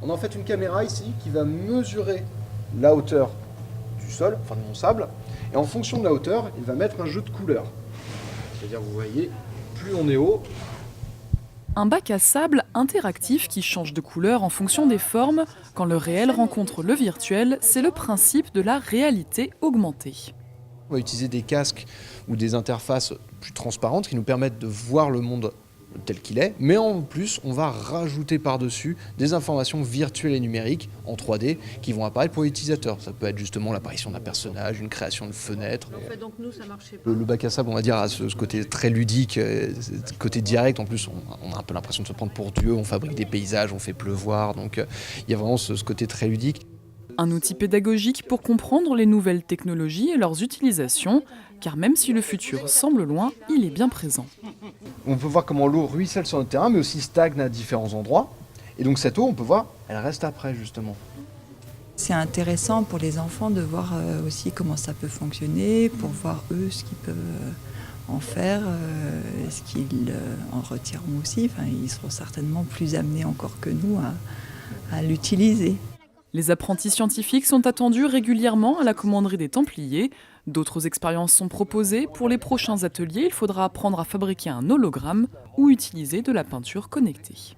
On a en fait une caméra ici qui va mesurer la hauteur du sol, enfin de mon sable, et en fonction de la hauteur, il va mettre un jeu de couleurs. C'est-à-dire, vous voyez, plus on est haut, Un bac à sable interactif qui change de couleur en fonction des formes. Quand le réel rencontre le virtuel, c'est le principe de la réalité augmentée. on va utiliser des casques ou des interfaces plus transparentes qui nous permettent de voir le monde tel qu'il est, mais en plus, on va rajouter par-dessus des informations virtuelles et numériques en 3D qui vont apparaître pour l'utilisateur. Ça peut être justement l'apparition d'un personnage, une création de fenêtre. En fait, donc nous, ça marchait pas. Le bac à sable, on va dire, a ce côté très ludique, ce côté direct. En plus, on a un peu l'impression de se prendre pour Dieu. On fabrique des paysages, on fait pleuvoir. Donc, il y a vraiment ce côté très ludique. Un outil pédagogique pour comprendre les nouvelles technologies et leurs utilisations, car même si le futur semble loin, il est bien présent. On peut voir comment l'eau ruisselle sur notre terrain, mais aussi stagne à différents endroits. Et donc, cette eau, on peut voir, elle reste après, justement. C'est intéressant pour les enfants de voir aussi comment ça peut fonctionner, pour voir eux ce qu'ils peuvent en faire, ce qu'ils en retireront aussi. Enfin, ils seront certainement plus amenés encore que nous à l'utiliser. Les apprentis scientifiques sont attendus régulièrement à la commanderie des Templiers. D'autres expériences sont proposées. Pour les prochains ateliers, il faudra apprendre à fabriquer un hologramme ou utiliser de la peinture connectée.